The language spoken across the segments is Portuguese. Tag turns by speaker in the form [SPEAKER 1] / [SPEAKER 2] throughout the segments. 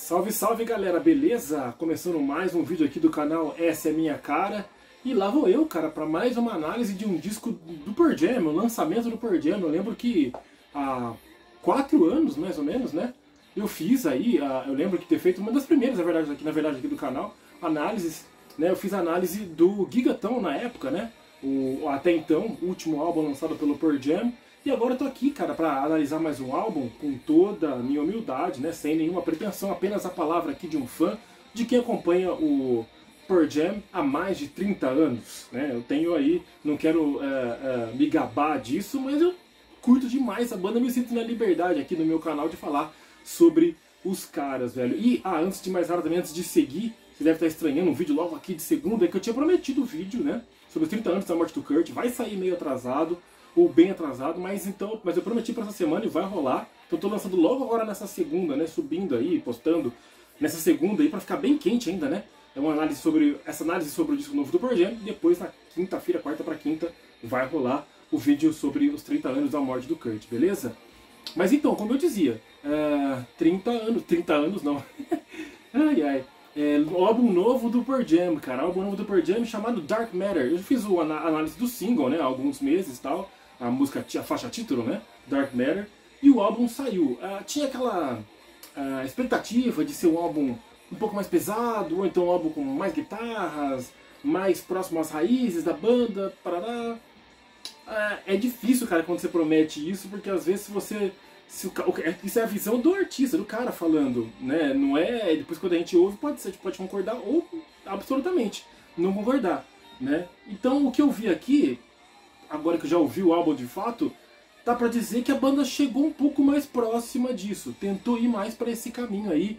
[SPEAKER 1] Salve, salve galera, beleza? Começando mais um vídeo aqui do canal Essa é Minha Cara. E lá vou eu, cara, para mais uma análise de um disco do Pearl Jam, o lançamento do Pearl Jam. Eu lembro que há 4 anos, mais ou menos, né? Eu fiz aí, eu lembro de ter feito uma das primeiras, na verdade, aqui do canal, análises, né? Eu fiz a análise do Gigaton na época, né? Até então, o último álbum lançado pelo Pearl Jam. E agora eu tô aqui, cara, para analisar mais um álbum com toda a minha humildade, né? Sem nenhuma pretensão, apenas a palavra aqui de um fã, de quem acompanha o Pearl Jam há mais de 30 anos, né? Eu tenho aí, não quero me gabar disso, mas eu curto demais a banda, me sinto na liberdade aqui no meu canal de falar sobre os caras, velho. E, antes de mais nada também, antes de seguir, você deve estar estranhando um vídeo logo aqui de segunda, que eu tinha prometido o vídeo, né? Sobre os 30 anos da morte do Kurt, vai sair meio atrasado, ou bem atrasado, mas eu prometi para essa semana e vai rolar. Então eu tô lançando logo agora nessa segunda, né? Subindo aí, postando nessa segunda aí, para ficar bem quente ainda, né? É uma análise sobre o disco novo do Pearl Jam. E depois, na quinta-feira, quarta para quinta, vai rolar o vídeo sobre os 30 anos da morte do Kurt, beleza? Mas então, como eu dizia, 30 anos não. Ai, ai. O álbum novo do Pearl Jam, cara. O álbum novo do Pearl Jam chamado Dark Matter. Eu fiz a análise do single, né? Há alguns meses e tal. A faixa título, né? Dark Matter. E o álbum saiu. Tinha aquela expectativa de ser um álbum um pouco mais pesado, ou então um álbum com mais guitarras, mais próximo às raízes da banda, parará. É difícil, cara, quando você promete isso, porque às vezes isso é a visão do artista, do cara falando, né? Não é. Depois quando a gente ouve, a gente pode concordar ou absolutamente não concordar, né? Então o que eu vi aqui, agora que eu já ouvi o álbum de fato, dá pra dizer que a banda chegou um pouco mais próxima disso, tentou ir mais para esse caminho aí,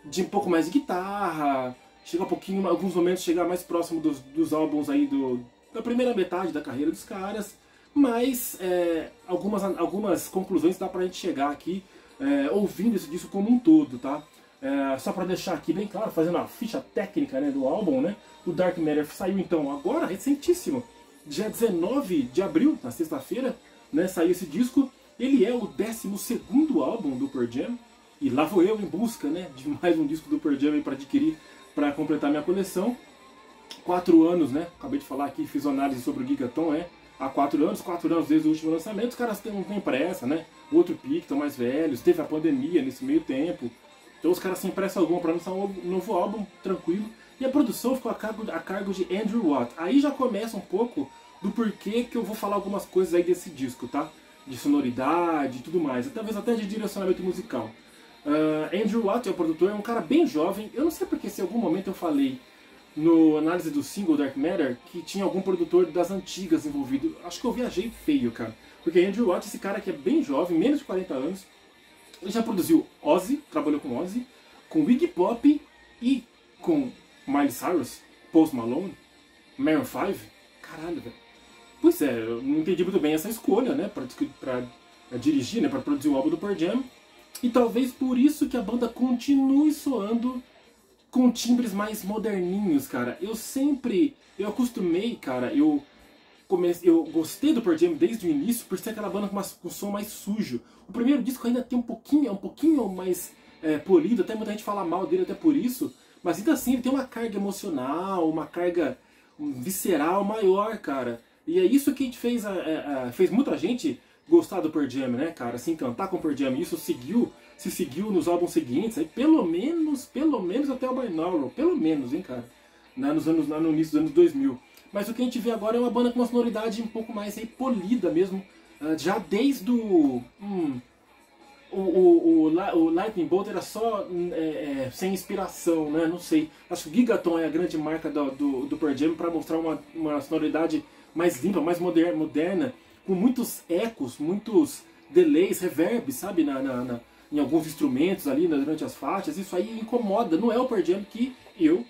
[SPEAKER 1] de um pouco mais de guitarra, chegar um pouquinho, em alguns momentos chegar mais próximo dos álbuns aí da primeira metade da carreira dos caras. Mas algumas conclusões dá pra gente chegar aqui ouvindo esse disco como um todo, tá? Só pra deixar aqui bem claro, fazendo a ficha técnica, né, do álbum, né? O Dark Matter saiu então agora, recentíssimo, dia 19 de abril, na sexta-feira, né, saiu esse disco. Ele é o 12º álbum do Pearl Jam. E lá vou eu em busca, né, de mais um disco do Pearl Jam para adquirir, para completar minha coleção. 4 anos, né? Acabei de falar aqui, fiz uma análise sobre o Gigaton, há 4 anos desde o último lançamento. Os caras não têm pressa, né? Outro pique, estão mais velhos, teve a pandemia nesse meio tempo. Então os caras sem pressa alguma para lançar um novo álbum, tranquilo. E a produção ficou a cargo de Andrew Watt. Aí já começa um pouco do porquê que eu vou falar algumas coisas aí desse disco, tá? De sonoridade e tudo mais, talvez até de direcionamento musical. Andrew Watt é o produtor, é um cara bem jovem. Eu não sei porque se em algum momento eu falei no análise do single Dark Matter que tinha algum produtor das antigas envolvido. Acho que eu viajei feio, cara. Porque Andrew Watt, esse cara que é bem jovem, menos de 40 anos, ele já produziu Ozzy, trabalhou com Ozzy, com Iggy Pop e com Miley Cyrus, Post Malone, Maroon 5. Caralho, velho. Pois é, eu não entendi muito bem essa escolha, né, pra dirigir, né, pra produzir o álbum do Pearl Jam. E talvez por isso que a banda continue soando com timbres mais moderninhos, cara. Eu acostumei, cara, eu gostei do Pearl Jam desde o início por ser aquela banda com um som mais sujo. O primeiro disco ainda tem um pouquinho mais polido, até muita gente fala mal dele até por isso, mas ainda assim ele tem uma carga emocional, uma carga visceral maior, cara. E é isso que fez muita gente gostar do Pearl Jam, né, cara? Se encantar com o Pearl Jam. Isso se seguiu nos álbuns seguintes, aí, pelo menos até o Binaural, pelo menos, hein, cara? No início dos anos 2000. Mas o que a gente vê agora é uma banda com uma sonoridade um pouco mais aí, polida mesmo, já desde o Lightning Bolt era só sem inspiração, né? Não sei. Acho que o Gigaton é a grande marca do Pearl Jam para mostrar uma sonoridade mais limpa, mais moderna, com muitos ecos, muitos delays, reverb, sabe, em alguns instrumentos ali durante as faixas. Isso aí incomoda, não é o Pearl Jam que eu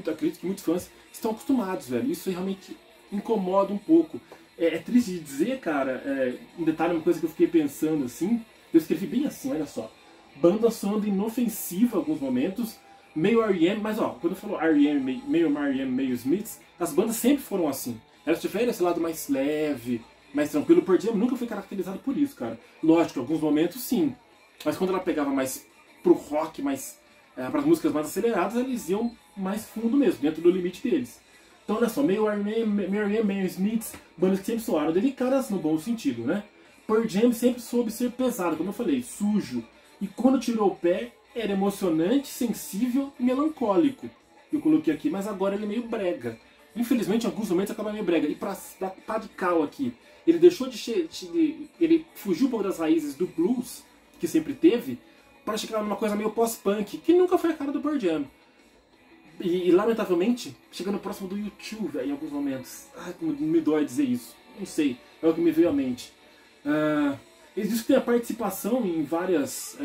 [SPEAKER 1] acredito que muitos fãs estão acostumados, velho. Isso realmente incomoda um pouco. É triste de dizer, cara, um detalhe, uma coisa que eu fiquei pensando assim, eu escrevi bem assim, olha só. Banda soando inofensiva em alguns momentos, meio R.E.M., mas ó, quando eu falo R.E.M., meio R.E.M., meio Smiths, as bandas sempre foram assim. Elas tiveram esse lado mais leve, mais tranquilo. O Pearl Jam nunca foi caracterizado por isso, cara. Lógico, em alguns momentos sim. Mas quando ela pegava mais pro rock mais, para as músicas mais aceleradas, eles iam mais fundo mesmo, dentro do limite deles. Então olha só, meio R.E.M., Smiths, bandas que sempre soaram delicadas no bom sentido, né? Pearl Jam sempre soube ser pesado, como eu falei, sujo. E quando tirou o pé, era emocionante, sensível e melancólico. Eu coloquei aqui, mas agora ele é meio brega. Infelizmente, em alguns momentos acaba meio brega. E pra dar pá de cal aqui, ele deixou ele fugiu um pouco das raízes do blues, que sempre teve, para chegar numa coisa meio pós-punk, que nunca foi a cara do Pearl Jam. E lamentavelmente, chegando próximo do U2, velho, em alguns momentos. Ai, como me dói dizer isso. Não sei, é o que me veio à mente. Eles dizem que tem a participação em várias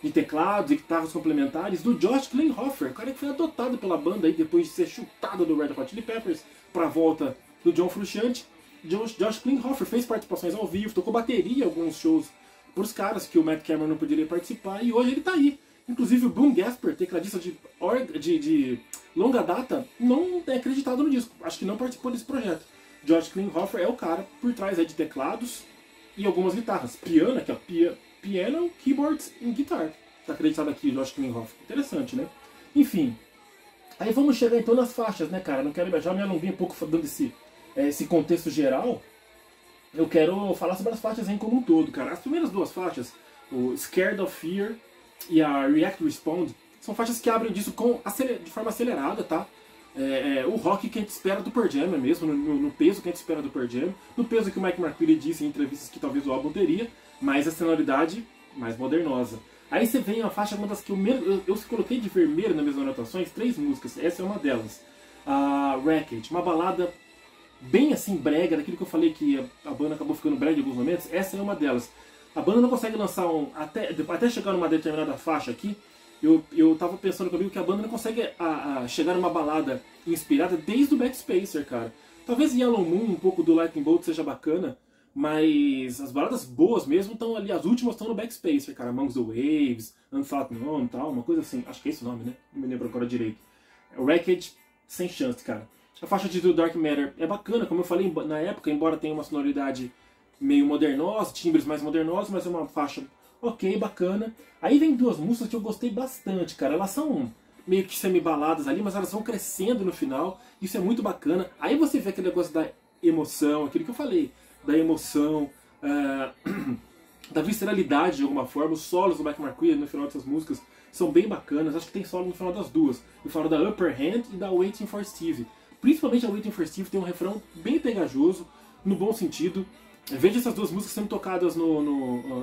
[SPEAKER 1] de teclados e guitarras complementares do Josh Klinghoffer, o cara que foi adotado pela banda aí depois de ser chutado do Red Hot Chili Peppers para a volta do John Frusciante. Josh Klinghoffer fez participações ao vivo, tocou bateria em alguns shows para os caras que o Matt Cameron não poderia participar, e hoje ele está aí. Inclusive o Boom Gasper, tecladista de longa data, não é acreditado no disco, acho que não participou desse projeto. Josh Klinghoffer é o cara por trás aí de teclados e algumas guitarras. Piano, aqui ó, piano, keyboards e guitar. Tá acreditado aqui, Josh Klinghoffer. Interessante, né? Enfim. Aí vamos chegar então nas faixas, né, cara? Não quero já me alonguei um pouco dando esse contexto geral. Eu quero falar sobre as faixas em como um todo, cara. As primeiras duas faixas, o Scared of Fear e a React Respond, são faixas que abrem disso de forma acelerada, tá? O rock que a gente espera do Pearl Jam mesmo, no peso que a gente espera do Pearl Jam, no peso que o Mike McCready disse em entrevistas que talvez o álbum teria, mas a sonoridade mais modernosa. Aí você vem a faixa, uma das que eu coloquei de vermelho nas minhas anotações, 3 músicas, essa é uma delas. A Wreckage, uma balada bem assim brega, daquilo que eu falei que a banda acabou ficando brega em alguns momentos, essa é uma delas. A banda não consegue lançar até chegar numa determinada faixa aqui. Eu tava pensando comigo que a banda não consegue chegar numa balada inspirada desde o Backspacer, cara. Talvez Yellow Moon, um pouco do Lightning Bolt seja bacana, mas as baladas boas mesmo estão ali, as últimas estão no Backspacer, cara. Amongst the Waves, Unthought Known e tal, uma coisa assim. Acho que é esse o nome, né? Não me lembro agora direito. Wreckage, sem chance, cara. A faixa de Dark Matter é bacana, como eu falei na época, embora tenha uma sonoridade meio modernosa, timbres mais modernosos, mas é uma faixa ok, bacana. Aí vem 2 músicas que eu gostei bastante, cara. Elas são meio que semi-baladas ali, mas elas vão crescendo no final. Isso é muito bacana. Aí você vê aquele negócio da emoção, aquilo que eu falei, da emoção, da visceralidade de alguma forma. Os solos do Mike McCready no final dessas músicas são bem bacanas. Acho que tem solo no final das duas. Eu falo da Upper Hand e da Waiting for Steve. Principalmente a Waiting for Steve tem um refrão bem pegajoso, no bom sentido. Veja essas 2 músicas sendo tocadas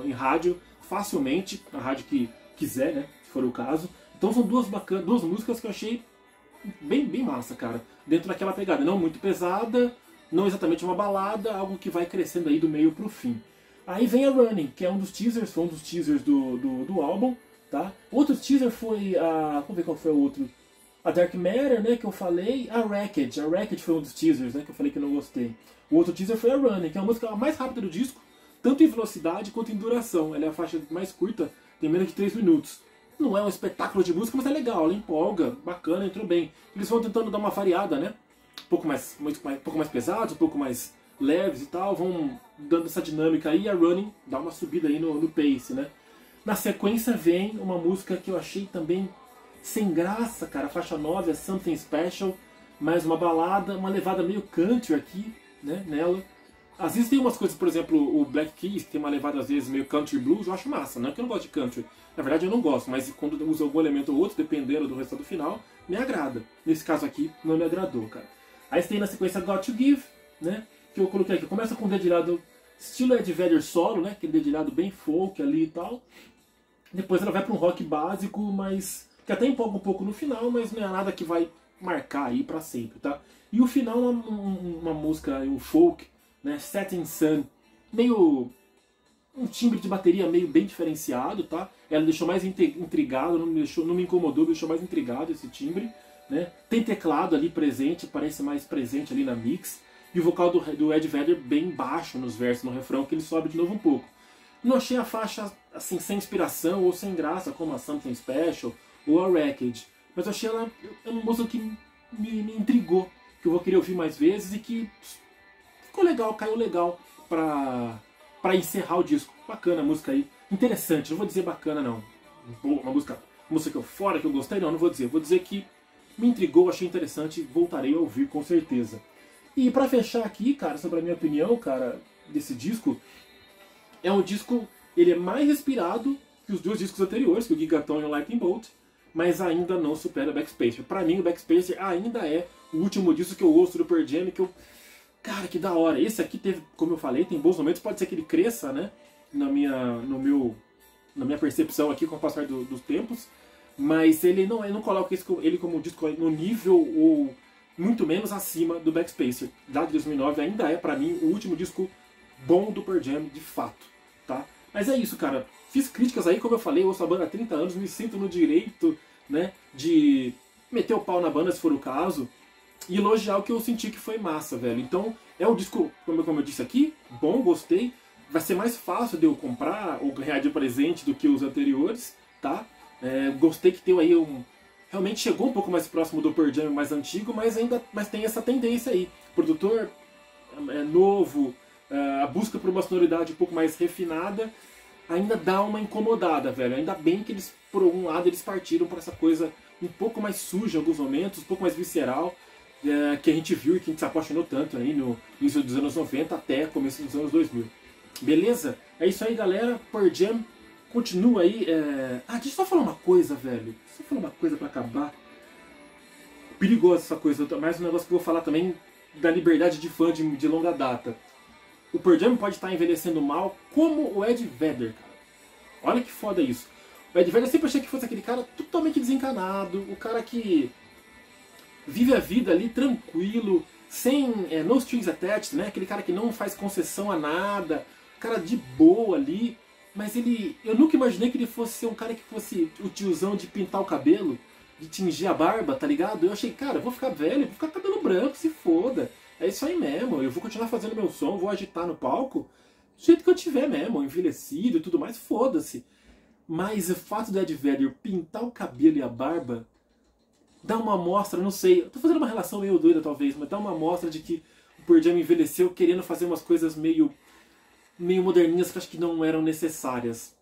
[SPEAKER 1] em rádio facilmente, na rádio que quiser, né, se for o caso. Então são 2 músicas que eu achei bem massa, cara. Dentro daquela pegada, não muito pesada, não exatamente uma balada, algo que vai crescendo aí do meio pro fim. Aí vem a Running, que é um dos teasers, foi um dos teasers do álbum, tá? Outro teaser foi vamos ver qual foi o outro. A Dark Matter, né, que eu falei. A Wreckage foi um dos teasers, né, que eu falei que eu não gostei. O outro teaser foi a Running, que é a música mais rápida do disco, tanto em velocidade quanto em duração. Ela é a faixa mais curta, tem menos de 3 minutos. Não é um espetáculo de música, mas é legal, ela empolga, bacana, entrou bem. Eles vão tentando dar uma variada, né? Um pouco mais pesados, um pouco mais leves e tal, vão dando essa dinâmica aí, e a Running dá uma subida aí no pace, né? Na sequência vem uma música que eu achei também sem graça, cara. A faixa 9 é Something Special, mais uma balada, uma levada meio country aqui, né, nela. Às vezes tem umas coisas, por exemplo, o Black Keys, que tem uma levada às vezes meio country blues, eu acho massa, não é que eu não gosto de country. Na verdade eu não gosto, mas quando usa algum elemento ou outro, dependendo do resultado final, me agrada. Nesse caso aqui, não me agradou, cara. Aí você tem na sequência Got to Give, né, que eu coloquei aqui. Começa com um dedilhado estilo Ed Vedder solo, né, aquele dedilhado bem folk ali e tal. Depois ela vai para um rock básico, mas que até empolga um pouco no final, mas não é nada que vai marcar aí pra sempre, tá? E o final uma música, um folk, né, Setting Sun, meio um timbre de bateria meio bem diferenciado, tá? Ela deixou mais intrigado, não me incomodou, me deixou mais intrigado esse timbre, né? Tem teclado ali presente, parece mais presente ali na mix, e o vocal do Ed Vedder bem baixo nos versos, no refrão, que ele sobe de novo um pouco. Não achei a faixa assim sem inspiração ou sem graça, como a Something Special ou a Wreckage, mas eu achei ela uma música que me intrigou, que eu vou querer ouvir mais vezes e que ficou legal, caiu legal pra encerrar o disco. Bacana a música aí. Interessante, não vou dizer bacana não. uma música fora que eu gostei, não vou dizer. Vou dizer que me intrigou, achei interessante, voltarei a ouvir com certeza. E pra fechar aqui, cara, sobre a minha opinião, cara, desse disco, é um disco, ele é mais respirado que os dois discos anteriores, que o Gigaton e o Lightning Bolt, mas ainda não supera o Backspacer. Pra mim, o Backspacer ainda é o último disco que eu ouço do Pearl Jam, que eu... Cara, que da hora. Esse aqui teve, como eu falei, tem bons momentos, pode ser que ele cresça, né, na minha percepção aqui com o passar dos tempos, mas ele não coloca ele como um disco no nível ou muito menos acima do Backspacer. Da de 2009 ainda é, pra mim, o último disco bom do Pearl Jam, de fato, tá? Mas é isso, cara. Fiz críticas aí, como eu falei, eu ouço a banda há 30 anos, me sinto no direito, né, de meter o pau na banda, se for o caso, e elogiar o que eu senti que foi massa, velho. Então, é um disco, como eu disse aqui, bom, gostei. Vai ser mais fácil de eu comprar ou ganhar de presente do que os anteriores, tá? Gostei que tem aí realmente chegou um pouco mais próximo do Pearl Jam mais antigo, mas tem essa tendência aí. Produtor novo, a busca por uma sonoridade um pouco mais refinada, ainda dá uma incomodada, velho. Ainda bem que eles, por algum lado, eles partiram para essa coisa um pouco mais suja em alguns momentos, um pouco mais visceral, que a gente viu e que a gente se apaixonou tanto aí no início dos anos 90 até começo dos anos 2000. Beleza? É isso aí, galera. Pearl Jam continua aí. Deixa eu só falar uma coisa, velho. Deixa eu falar uma coisa pra acabar. Perigosa essa coisa. Mais um negócio que eu vou falar também da liberdade de fã de longa data. O Pearl Jam pode estar envelhecendo mal como o Ed Vedder, cara. Olha que foda isso. O Ed Vedder eu sempre achei que fosse aquele cara totalmente desencanado. O cara que vive a vida ali tranquilo, sem no strings attached, né? Aquele cara que não faz concessão a nada. Cara de boa ali, mas eu nunca imaginei que ele fosse ser um cara que fosse o tiozão de pintar o cabelo, de tingir a barba, tá ligado? Eu achei, cara, vou ficar velho, vou ficar com cabelo branco, se foda. É isso aí mesmo, eu vou continuar fazendo meu som, vou agitar no palco, do jeito que eu tiver mesmo, envelhecido e tudo mais, foda-se. Mas o fato do Ed Vedder pintar o cabelo e a barba dá uma amostra, não sei, eu tô fazendo uma relação meio doida talvez, mas dá uma amostra de que o Pearl Jam envelheceu querendo fazer umas coisas meio moderninhas que eu acho que não eram necessárias.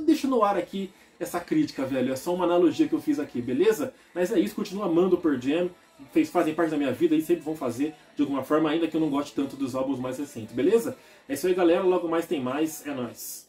[SPEAKER 1] Deixo no ar aqui essa crítica, velho. É só uma analogia que eu fiz aqui, beleza? Mas é isso, continuo amando o Pearl Jam. Fazem parte da minha vida e sempre vão fazer de alguma forma, ainda que eu não goste tanto dos álbuns mais recentes, beleza? É isso aí, galera. Logo mais tem mais. É nóis.